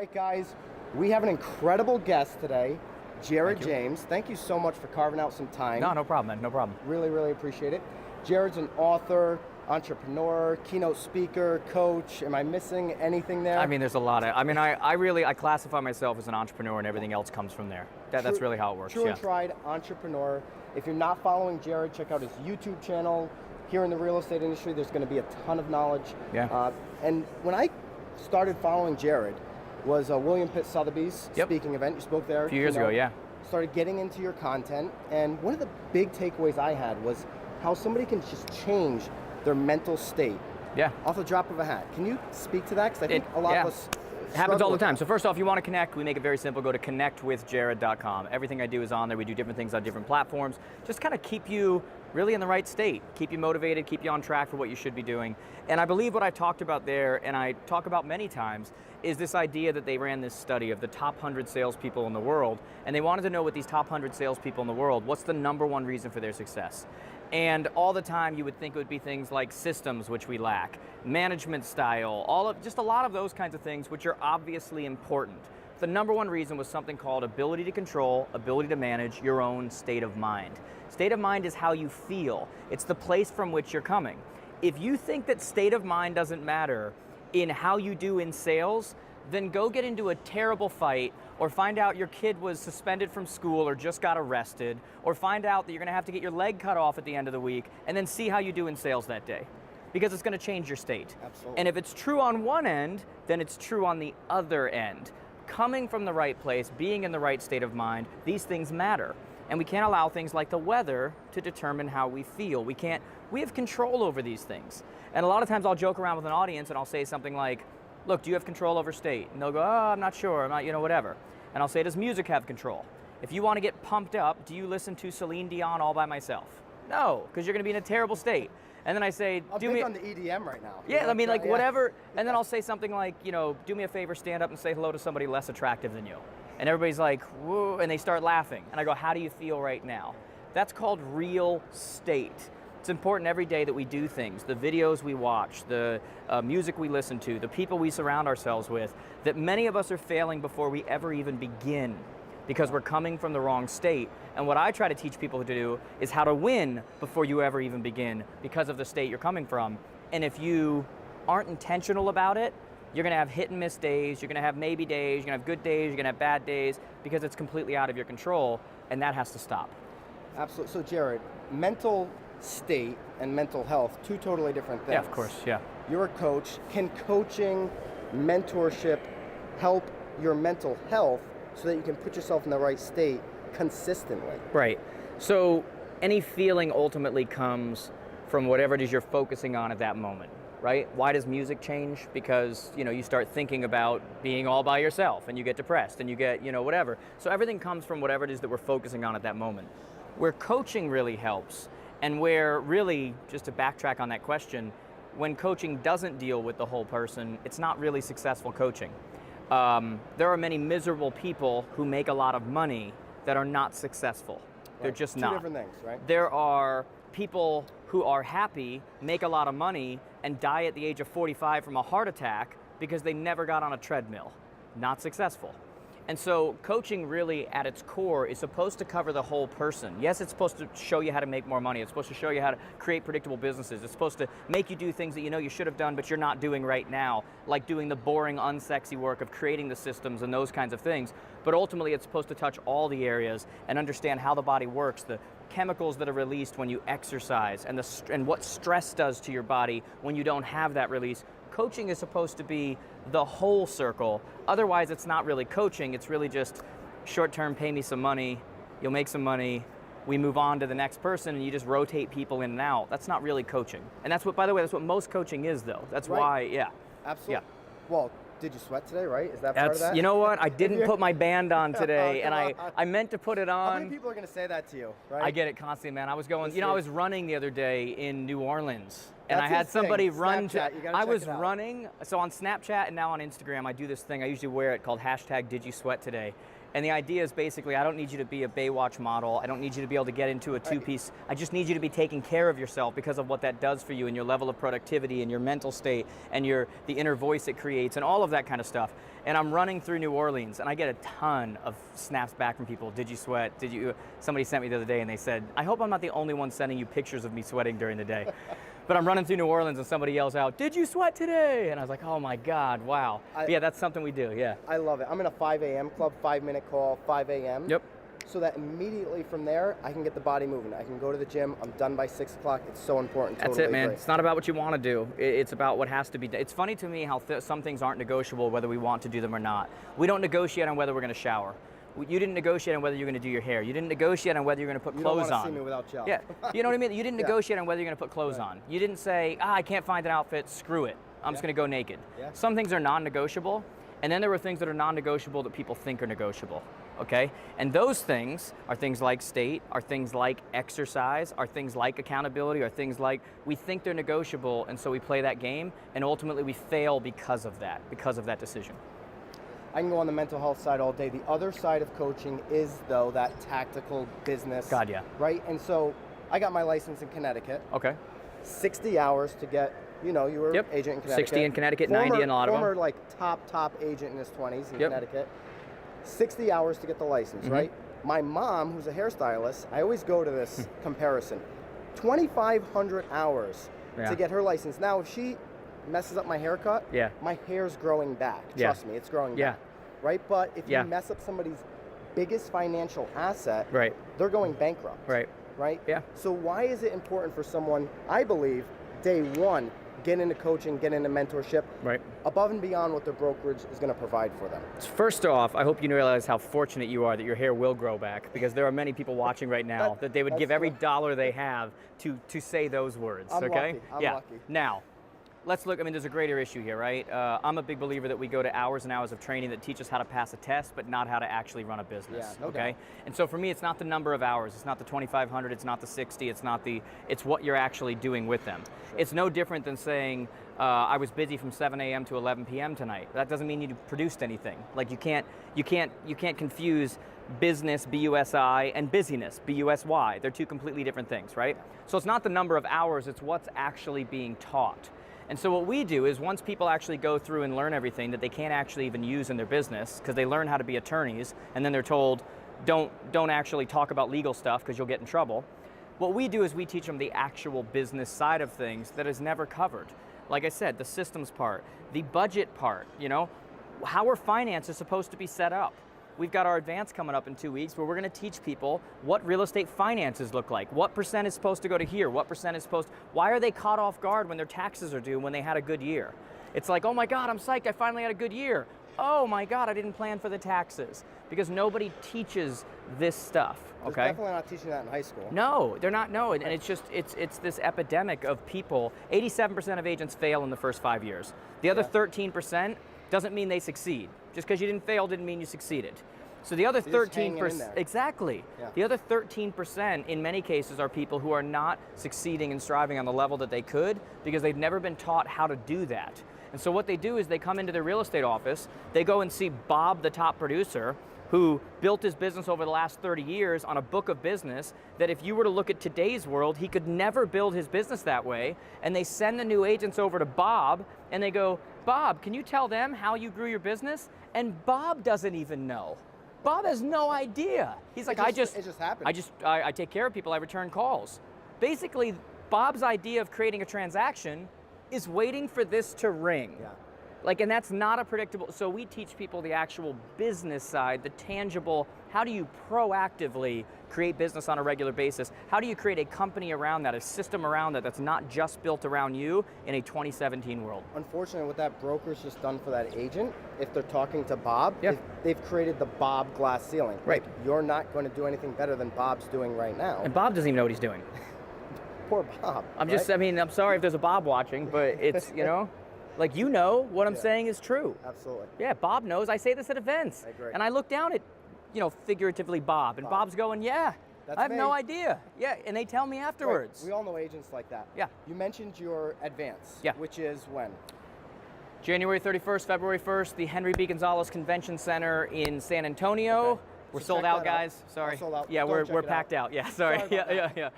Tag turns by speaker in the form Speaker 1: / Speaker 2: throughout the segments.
Speaker 1: right, guys, we have an incredible guest today, Jared James. Thank you so much for carving out some time.
Speaker 2: No problem, man. No problem.
Speaker 1: Really, really appreciate it. Jared's an author, entrepreneur, keynote speaker, coach. Am I missing anything there?
Speaker 2: I mean, there's a lot of, I classify myself as an entrepreneur and everything else comes from there. That's really how it works.
Speaker 1: True and tried entrepreneur. If you're not following Jared, check out his YouTube channel. Here in the real estate industry, there's going to be a ton of knowledge.
Speaker 2: Yeah.
Speaker 1: And when I started following Jared, was William Pitt Sotheby's speaking event. You spoke there
Speaker 2: a few years ago, yeah.
Speaker 1: Started getting into your content, and one of the big takeaways I had was how somebody can just change their mental state off the drop of a hat. Can you speak to that? Because I think a lot of us
Speaker 2: it happens all the time. So first off, you want to connect, we make it very simple. Go to connectwithjared.com. Everything I do is on there. We do different things on different platforms. Just kind of keep you really in the right state, keep you motivated, keep you on track for what you should be doing. And I believe what I talked about there, and I talk about many times, is this idea that they ran this study of the top 100 salespeople in the world, and they wanted to know with these top 100 salespeople in the world, what's the number one reason for their success? And all the time you would think it would be things like systems, which we lack, management style, just a lot of those kinds of things, which are obviously important. The number one reason was something called ability to control, ability to manage your own state of mind. State of mind is how you feel. It's the place from which you're coming. If you think that state of mind doesn't matter in how you do in sales, then go get into a terrible fight, or find out your kid was suspended from school or just got arrested, or find out that you're gonna have to get your leg cut off at the end of the week, and then see how you do in sales that day. Because it's gonna change your state.
Speaker 1: Absolutely.
Speaker 2: And if it's true on one end, then it's true on the other end. Coming from the right place, being in the right state of mind, these things matter. And we can't allow things like the weather to determine how we feel. We have control over these things. And a lot of times I'll joke around with an audience and I'll say something like, look, do you have control over state? And they'll go, oh, I'm not sure, I'm not, whatever. And I'll say, does music have control? If you want to get pumped up, do you listen to Celine Dion all by myself? No, because you're going to be in a terrible state. And then I say,
Speaker 1: I'm big on the EDM right now.
Speaker 2: Yeah, I mean, like whatever. And then I'll say something like, do me a favor, stand up and say hello to somebody less attractive than you. And everybody's like, whoa, and they start laughing. And I go, how do you feel right now? That's called real state. It's important every day that we do things, the videos we watch, the music we listen to, the people we surround ourselves with, that many of us are failing before we ever even begin because we're coming from the wrong state. And what I try to teach people to do is how to win before you ever even begin because of the state you're coming from. And if you aren't intentional about it, you're gonna have hit and miss days, you're gonna have maybe days, you're gonna have good days, you're gonna have bad days, because it's completely out of your control, and that has to stop.
Speaker 1: Absolutely. So Jared, mental state and mental health, two totally different things.
Speaker 2: Yeah, of course, yeah.
Speaker 1: You're a coach. Can coaching, mentorship help your mental health so that you can put yourself in the right state consistently?
Speaker 2: Right. So any feeling ultimately comes from whatever it is you're focusing on at that moment, right? Why does music change? Because, you start thinking about being all by yourself and you get depressed and you get, whatever. So everything comes from whatever it is that we're focusing on at that moment. Where coaching really helps, and where really, just to backtrack on that question, when coaching doesn't deal with the whole person, it's not really successful coaching. There are many miserable people who make a lot of money that are not successful. They're just not.
Speaker 1: Two different things, right?
Speaker 2: There are people who are happy, make a lot of money, and die at the age of 45 from a heart attack because they never got on a treadmill. Not successful. And so coaching really at its core is supposed to cover the whole person. Yes, it's supposed to show you how to make more money. It's supposed to show you how to create predictable businesses. It's supposed to make you do things that you should have done but you're not doing right now, like doing the boring, unsexy work of creating the systems and those kinds of things. But ultimately it's supposed to touch all the areas and understand how the body works, the chemicals that are released when you exercise, and what stress does to your body when you don't have that release. Coaching is supposed to be the whole circle. Otherwise, it's not really coaching. It's really just short-term, pay me some money, you'll make some money, we move on to the next person, and you just rotate people in and out. That's not really coaching. And that's what, by the way, that's what most coaching is, though. That's why, yeah.
Speaker 1: Absolutely.
Speaker 2: Yeah.
Speaker 1: Well, did you sweat today, right? Is that part of that?
Speaker 2: You know what? I didn't put my band on today, and I meant to put it on.
Speaker 1: How many people are going to say that to you, right?
Speaker 2: I get it constantly, man. I was going, I was running the other day in New Orleans, And
Speaker 1: That's
Speaker 2: I had
Speaker 1: his thing.
Speaker 2: somebody run
Speaker 1: Snapchat, you gotta
Speaker 2: I
Speaker 1: check
Speaker 2: was
Speaker 1: it out.
Speaker 2: running, so on Snapchat and now on Instagram, I do this thing, I usually wear it called #DidYouSweatToday. And the idea is basically, I don't need you to be a Baywatch model. I don't need you to be able to get into a two-piece. I just need you to be taking care of yourself because of what that does for you and your level of productivity and your mental state and the inner voice it creates and all of that kind of stuff. And I'm running through New Orleans and I get a ton of snaps back from people. Did you sweat? Somebody sent me the other day and they said, I hope I'm not the only one sending you pictures of me sweating during the day. But I'm running through New Orleans and somebody yells out, did you sweat today? And I was like, oh my God, wow. Yeah, that's something we do, yeah.
Speaker 1: I love it. I'm in a 5 a.m. club, 5-minute call, 5 a.m.
Speaker 2: Yep.
Speaker 1: So that immediately from there, I can get the body moving. I can go to the gym. I'm done by 6 o'clock. It's so important.
Speaker 2: That's
Speaker 1: totally
Speaker 2: it, man.
Speaker 1: agree.
Speaker 2: It's not about what you want to do. It's about what has to be done. It's funny to me how some things aren't negotiable whether we want to do them or not. We don't negotiate on whether we're going to shower. You didn't negotiate on whether you're going to do your hair. You didn't negotiate on whether you're going to put clothes on.
Speaker 1: You don't want to see me without gel.
Speaker 2: Yeah, you know what I mean? You didn't negotiate on whether you're going to put clothes on. You didn't say, I can't find an outfit, screw it. I'm just going to go naked.
Speaker 1: Yeah.
Speaker 2: Some things are non-negotiable, and then there are things that are non-negotiable that people think are negotiable, okay? And those things are things like state, are things like exercise, are things like accountability, are things like we think they're negotiable, and so we play that game, and ultimately we fail because of that decision.
Speaker 1: I can go on the mental health side all day. The other side of coaching is, though, that tactical business.
Speaker 2: God, yeah.
Speaker 1: Right? And so I got my license in Connecticut.
Speaker 2: Okay.
Speaker 1: 60 hours to get, you were agent in Connecticut.
Speaker 2: 60 in Connecticut, 90 in Ottawa.
Speaker 1: Former, like, top agent in his 20s in Connecticut. 60 hours to get the license, right? My mom, who's a hairstylist, I always go to this comparison. 2,500 hours to get her license. Now, if she messes up my haircut, my hair's growing back. Trust me, it's growing back. Right? But if you mess up somebody's biggest financial asset, they're going bankrupt. Right?
Speaker 2: Yeah.
Speaker 1: So why is it important for someone, I believe, day one, get into coaching, get into mentorship, above and beyond what their brokerage is going to provide for them?
Speaker 2: First off, I hope you realize how fortunate you are that your hair will grow back, because there are many people watching right now that they would give every dollar they have to say those words.
Speaker 1: I'm
Speaker 2: okay?
Speaker 1: lucky. I'm lucky.
Speaker 2: Now, let's look, there's a greater issue here, right? I'm a big believer that we go to hours and hours of training that teach us how to pass a test, but not how to actually run a business, okay? And so for me, it's not the number of hours, it's not the 2,500, it's not the 60, it's what you're actually doing with them. Sure. It's no different than saying, I was busy from 7 a.m. to 11 p.m. tonight. That doesn't mean you produced anything. Like you can't confuse business, B-U-S-I, and busyness, B-U-S-Y. They're two completely different things, right? So it's not the number of hours, it's what's actually being taught. And so what we do is once people actually go through and learn everything that they can't actually even use in their business, because they learn how to be attorneys, and then they're told, don't actually talk about legal stuff because you'll get in trouble. What we do is we teach them the actual business side of things that is never covered. Like I said, the systems part, the budget part, how are finances supposed to be set up? We've got our advance coming up in 2 weeks where we're going to teach people what real estate finances look like. What percent is supposed to go to here? What percent is why are they caught off guard when their taxes are due when they had a good year? It's like, oh my God, I'm psyched, I finally had a good year. Oh my God, I didn't plan for the taxes. Because nobody teaches this stuff, okay?
Speaker 1: They're definitely not teaching that in high school.
Speaker 2: No, they're not, no, and it's just, it's this epidemic of people. 87% of agents fail in the first 5 years. The other 13% doesn't mean they succeed. Just because you didn't fail didn't mean you succeeded. So the other 13%, exactly. Yeah. The other 13% in many cases are people who are not succeeding and striving on the level that they could because they've never been taught how to do that. And so what they do is they come into their real estate office, they go and see Bob, the top producer, who built his business over the last 30 years on a book of business that if you were to look at today's world, he could never build his business that way. And they send the new agents over to Bob and they go, Bob, can you tell them how you grew your business? And Bob doesn't even know. Bob has no idea. He's like,
Speaker 1: it just happened.
Speaker 2: I take care of people, I return calls. Basically, Bob's idea of creating a transaction is waiting for this to ring.
Speaker 1: Yeah.
Speaker 2: And that's not a predictable, so we teach people the actual business side, the tangible, how do you proactively create business on a regular basis? How do you create a company around that, a system around that that's not just built around you in a 2017 world?
Speaker 1: Unfortunately, what that broker's just done for that agent, if they're talking to Bob, they've created the Bob glass ceiling.
Speaker 2: Right.
Speaker 1: You're not going to do anything better than Bob's doing right now.
Speaker 2: And Bob doesn't even know what he's doing.
Speaker 1: Poor Bob.
Speaker 2: I'm sorry if there's a Bob watching, but it's, what I'm saying is true.
Speaker 1: Absolutely.
Speaker 2: Yeah, Bob knows. I say this at events.
Speaker 1: I agree.
Speaker 2: And I look down at, figuratively Bob, and Bob's going,
Speaker 1: That's
Speaker 2: I have
Speaker 1: me.
Speaker 2: no idea. Yeah, and they tell me afterwards.
Speaker 1: Right. We all know agents like that.
Speaker 2: Yeah.
Speaker 1: You mentioned your advance,
Speaker 2: Yeah.
Speaker 1: which is when?
Speaker 2: January 31st, February 1st, the Henry B. Gonzalez Convention Center in San Antonio.
Speaker 1: Okay.
Speaker 2: We're
Speaker 1: So
Speaker 2: sold
Speaker 1: check
Speaker 2: out,
Speaker 1: that
Speaker 2: guys.
Speaker 1: out.
Speaker 2: Sorry.
Speaker 1: All sold out.
Speaker 2: Yeah,
Speaker 1: Don't
Speaker 2: we're
Speaker 1: check it
Speaker 2: packed out. Yeah, sorry.
Speaker 1: Sorry about
Speaker 2: Yeah.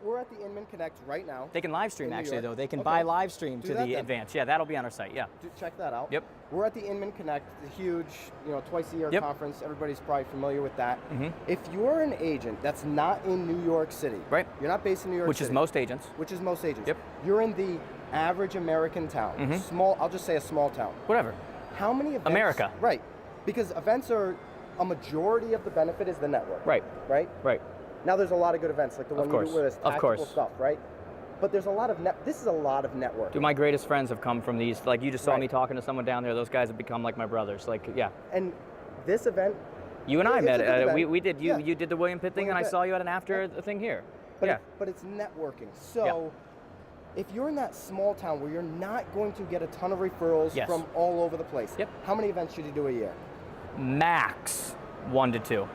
Speaker 1: We're at the Inman Connect right now.
Speaker 2: They can live stream
Speaker 1: in New
Speaker 2: actually
Speaker 1: York.
Speaker 2: though. They can
Speaker 1: Okay.
Speaker 2: buy live stream
Speaker 1: Do
Speaker 2: to
Speaker 1: that
Speaker 2: the
Speaker 1: then.
Speaker 2: advance. Yeah, that'll be on our site. Yeah.
Speaker 1: Check that out.
Speaker 2: Yep.
Speaker 1: We're at the Inman Connect, the huge, twice a year
Speaker 2: Yep.
Speaker 1: conference. Everybody's probably familiar with that.
Speaker 2: Mhm.
Speaker 1: If you're an agent that's not in New York City,
Speaker 2: Right.
Speaker 1: You're not based in New York
Speaker 2: Which
Speaker 1: City.
Speaker 2: is most agents.
Speaker 1: Which is most agents.
Speaker 2: Yep.
Speaker 1: You're in the average American town.
Speaker 2: Mhm.
Speaker 1: Small, I'll just say a small town.
Speaker 2: Whatever.
Speaker 1: How many events?
Speaker 2: America.
Speaker 1: Right. Because events are, a majority of the benefit is the network.
Speaker 2: Right.
Speaker 1: Right?
Speaker 2: Right.
Speaker 1: Now there's a lot of good events, like the one you
Speaker 2: course.
Speaker 1: do with us,
Speaker 2: Of
Speaker 1: tactical
Speaker 2: course.
Speaker 1: stuff, right? But there's a lot of, this is a lot of network.
Speaker 2: Dude, my greatest friends have come from these. Like you just saw
Speaker 1: Right.
Speaker 2: me talking to someone down there. Those guys have become like my brothers. Like, yeah.
Speaker 1: And this event,
Speaker 2: You and I
Speaker 1: It's
Speaker 2: met.
Speaker 1: a good event.
Speaker 2: We did. You
Speaker 1: Yeah.
Speaker 2: you did the William Pitt thing,
Speaker 1: William
Speaker 2: and I
Speaker 1: Pitt.
Speaker 2: saw you at an after thing here.
Speaker 1: but,
Speaker 2: Yeah.
Speaker 1: but it's networking. So if you're in that small town where you're not going to get a ton of referrals
Speaker 2: Yes.
Speaker 1: from all over the place,
Speaker 2: Yep.
Speaker 1: how many events should you do a year?
Speaker 2: Max 1 to 2.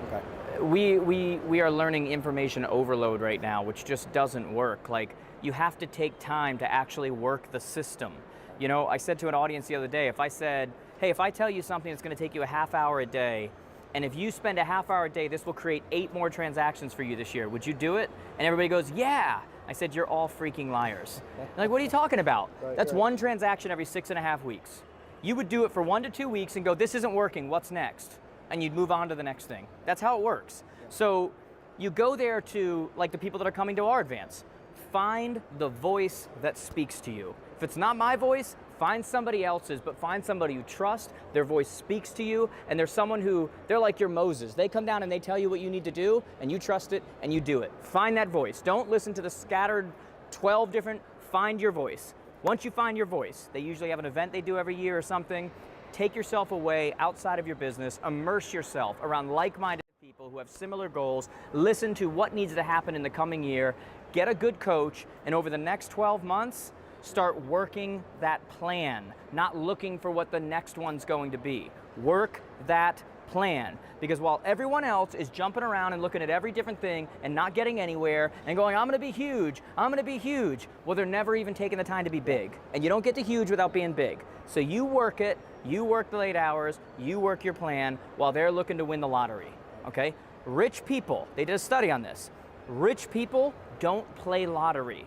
Speaker 1: Okay.
Speaker 2: We are learning information overload right now, which just doesn't work. Like, you have to take time to actually work the system. You know, I said to an audience the other day, if I said, hey, if I tell you something that's going to take you a half hour a day, and if you spend a half hour a day, this will create 8 more transactions for you this year, would you do it? And everybody goes, yeah. I said, you're all freaking liars. They're like, what are you talking about?
Speaker 1: Right,
Speaker 2: That's
Speaker 1: right.
Speaker 2: 1 transaction every 6.5 weeks. You would do it for 1 to 2 weeks and go, this isn't working, what's next? And you'd move on to the next thing. That's how it works. So you go there to, like the people that are coming to our advance, find the voice that speaks to you. If it's not my voice, find somebody else's, but find somebody you trust, their voice speaks to you, and there's someone who, they're like your Moses. They come down and they tell you what you need to do, and you trust it, and you do it. Find that voice. Don't listen to the scattered 12 different, find your voice. Once you find your voice, they usually have an event they do every year or something. Take yourself away outside of your business, immerse yourself around like-minded people who have similar goals, listen to what needs to happen in the coming year, get a good coach, and over the next 12 months, start working that plan, not looking for what the next one's going to be. Work that plan, because while everyone else is jumping around and looking at every different thing and not getting anywhere and going, I'm gonna be huge, I'm gonna be huge, well, they're never even taking the time to be big. And you don't get to huge without being big. So you work it, you work the late hours, you work your plan while they're looking to win the lottery, okay? Rich people, they did a study on this. Rich people don't play lottery.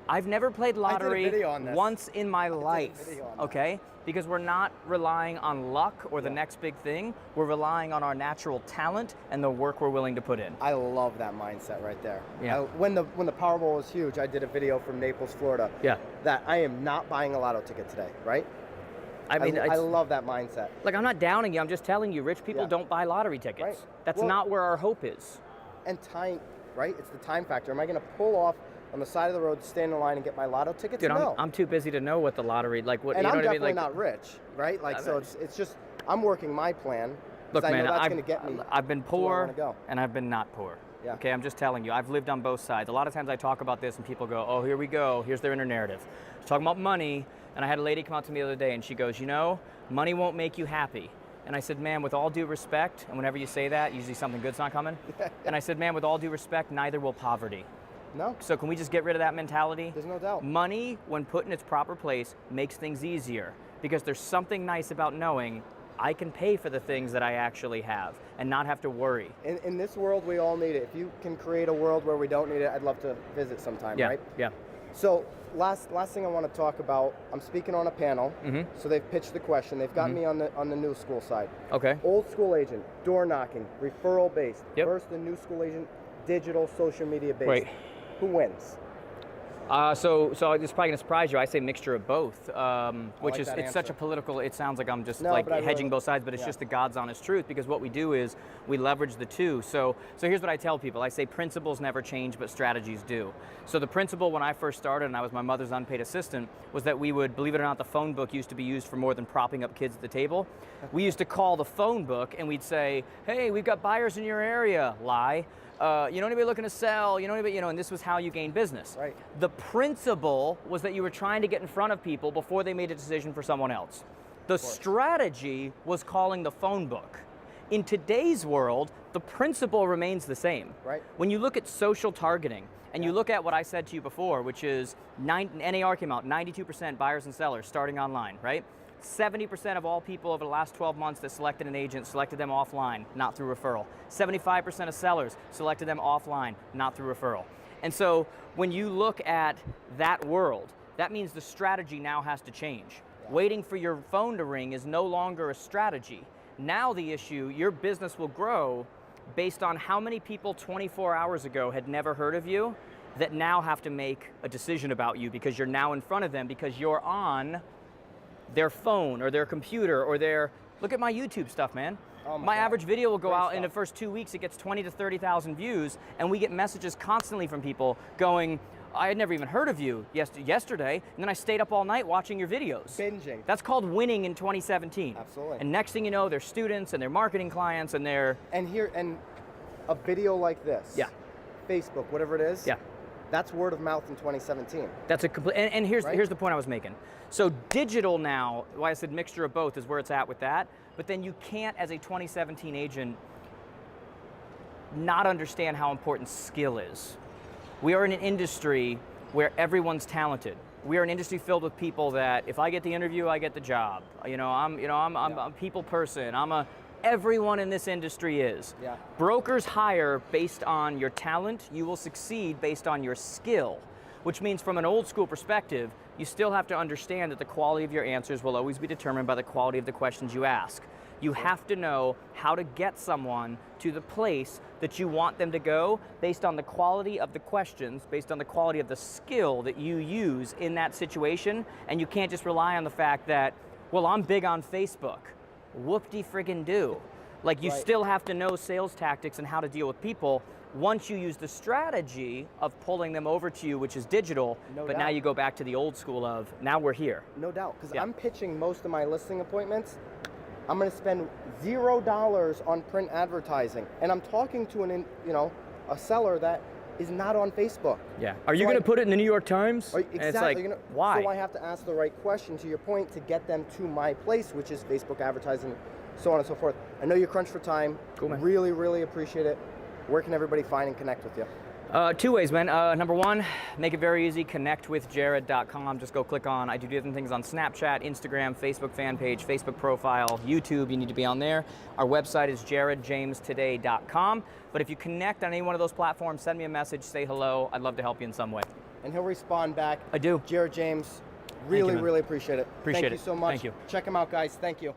Speaker 2: I've never played lottery
Speaker 1: video on this.
Speaker 2: once in my
Speaker 1: a
Speaker 2: life,
Speaker 1: video on that.
Speaker 2: okay? Because we're not relying on luck or the next big thing. We're relying on our natural talent and the work we're willing to put in.
Speaker 1: I love that mindset right there.
Speaker 2: Yeah.
Speaker 1: When the Powerball was huge, I did a video from Naples, Florida.
Speaker 2: Yeah.
Speaker 1: That I am not buying a lotto ticket today, right?
Speaker 2: I mean,
Speaker 1: I
Speaker 2: it's-
Speaker 1: love that mindset.
Speaker 2: like, I'm not downing you, I'm just telling you, rich people
Speaker 1: Yeah.
Speaker 2: don't buy lottery tickets.
Speaker 1: Right.
Speaker 2: That's
Speaker 1: Well-
Speaker 2: not where our hope is.
Speaker 1: And time, right? It's the time factor. Am I going to pull off on the side of the road, stand in line, and get my lotto tickets?
Speaker 2: Dude,
Speaker 1: No.
Speaker 2: I'm too busy to know what the lottery, like, what,
Speaker 1: And
Speaker 2: you know
Speaker 1: I'm
Speaker 2: what I mean?
Speaker 1: definitely
Speaker 2: Like,
Speaker 1: not rich, right? Like, so
Speaker 2: mean-
Speaker 1: it's just, I'm working my plan. 'cause
Speaker 2: look,
Speaker 1: I
Speaker 2: man,
Speaker 1: know that's going to get me.
Speaker 2: I've been
Speaker 1: to where I
Speaker 2: poor
Speaker 1: wanna go.
Speaker 2: and I've been not poor.
Speaker 1: Yeah.
Speaker 2: Okay, I'm just telling you, I've lived on both sides. A lot of times I talk about this and people go, oh, here we go, here's their inner narrative. I was talking about money, and I had a lady come out to me the other day and she goes, you know, money won't make you happy. And I said, ma'am, with all due respect, and whenever you say that, usually something good's not coming. And I said, ma'am, with all due respect, neither will poverty.
Speaker 1: No,
Speaker 2: So can we just get rid of that mentality?
Speaker 1: there's no doubt.
Speaker 2: Money, when put in its proper place, makes things easier because there's something nice about knowing I can pay for the things that I actually have and not have to worry.
Speaker 1: In this world, we all need it. If you can create a world where we don't need it, I'd love to visit sometime,
Speaker 2: Yeah,
Speaker 1: right?
Speaker 2: yeah.
Speaker 1: So last thing I want to talk about, I'm speaking on a panel.
Speaker 2: Mhm.
Speaker 1: So they've pitched the question. They've got me on the new school side.
Speaker 2: Okay.
Speaker 1: Old school agent, door knocking, referral based.
Speaker 2: Yep.
Speaker 1: Versus the new school agent, digital, social media based.
Speaker 2: Right.
Speaker 1: Who wins?
Speaker 2: So it's probably gonna surprise you. I say mixture of both, which
Speaker 1: like
Speaker 2: is
Speaker 1: that
Speaker 2: it's such a
Speaker 1: answer.
Speaker 2: political. It sounds like I'm just
Speaker 1: No,
Speaker 2: like
Speaker 1: but I
Speaker 2: hedging
Speaker 1: really-
Speaker 2: both sides, but it's
Speaker 1: yeah.
Speaker 2: just the God's honest truth. Because what we do is we leverage the two. So here's what I tell people. I say principles never change, but strategies do. So the principle when I first started, and I was my mother's unpaid assistant, was that we would, believe it or not, the phone book used to be used for more than propping up kids at the table. We used to call the phone book and we'd say, hey, we've got buyers in your area. Lie. You know anybody looking to sell? You know anybody? You know, and this was how you gain business.
Speaker 1: Right.
Speaker 2: The principle was that you were trying to get in front of people before they made a decision for someone else. The strategy was calling the phone book. In today's world, the principle remains the same.
Speaker 1: Right.
Speaker 2: When you look at social targeting, and you look at what I said to you before, which is NAR came out, 92% buyers and sellers starting online, right? 70% of all people over the last 12 months that selected an agent selected them offline, not through referral. 75% of sellers selected them offline, not through referral. And so when you look at that world, that means the strategy now has to change. Yeah. Waiting for your phone to ring is no longer a strategy. Now the issue, your business will grow based on how many people 24 hours ago had never heard of you that now have to make a decision about you because you're now in front of them because you're on their phone or their computer or their, look at my YouTube stuff, man.
Speaker 1: Oh
Speaker 2: my
Speaker 1: God.
Speaker 2: average video will go
Speaker 1: Great
Speaker 2: out
Speaker 1: stuff.
Speaker 2: in the first 2 weeks, it gets 20 to 30,000 views, and we get messages constantly from people going, I had never even heard of you yesterday, and then I stayed up all night watching your videos.
Speaker 1: Binging.
Speaker 2: That's called winning in 2017.
Speaker 1: Absolutely.
Speaker 2: And next thing you know, they're students and they're marketing clients and they're...
Speaker 1: And a video like this.
Speaker 2: Yeah.
Speaker 1: Facebook, whatever it is.
Speaker 2: Yeah.
Speaker 1: That's word of mouth in 2017.
Speaker 2: That's a complete, and here's
Speaker 1: Right?
Speaker 2: here's the point I was making. So digital now, why I said mixture of both is where it's at with that, but then you can't, as a 2017 agent, not understand how important skill is. We are in an industry where everyone's talented. We are an industry filled with people that if I get the interview, I get the job. I'm a people person. Everyone in this industry is.
Speaker 1: Yeah.
Speaker 2: Brokers hire based on your talent. You will succeed based on your skill, which means from an old school perspective, you still have to understand that the quality of your answers will always be determined by the quality of the questions you ask. You have to know how to get someone to the place that you want them to go based on the quality of the questions, based on the quality of the skill that you use in that situation, and you can't just rely on the fact that, well, I'm big on Facebook. Whoop-de-friggin-do. Like, you
Speaker 1: Right.
Speaker 2: still have to know sales tactics and how to deal with people once you use the strategy of pulling them over to you, which is digital,
Speaker 1: No
Speaker 2: but now
Speaker 1: doubt.
Speaker 2: you go back to the old school of, now we're here.
Speaker 1: No doubt, because
Speaker 2: Yeah.
Speaker 1: I'm pitching most of my listing appointments. I'm going to spend $0 on print advertising, and I'm talking to a seller that is not on Facebook.
Speaker 2: Yeah. Are you
Speaker 1: So
Speaker 2: going
Speaker 1: I-
Speaker 2: to put it in the New York Times?
Speaker 1: Exactly.
Speaker 2: And it's like, why?
Speaker 1: So I have to ask the right question, to your point, to get them to my place, which is Facebook advertising, so on and so forth. I know you're crunched for time.
Speaker 2: Cool, man.
Speaker 1: Really, really appreciate it. Where can everybody find and connect with you?
Speaker 2: Two ways, man. Number one, make it very easy, connectwithjared.com. Just go click on, I do different things on Snapchat, Instagram, Facebook fan page, Facebook profile, YouTube, you need to be on there. Our website is jaredjamestoday.com. But if you connect on any one of those platforms, send me a message, say hello. I'd love to help you in some way.
Speaker 1: And he'll respond back.
Speaker 2: I do.
Speaker 1: Jared James, really,
Speaker 2: man.
Speaker 1: really appreciate it.
Speaker 2: Appreciate
Speaker 1: Thank
Speaker 2: it.
Speaker 1: you so much.
Speaker 2: Thank you.
Speaker 1: Check him out, guys. Thank you.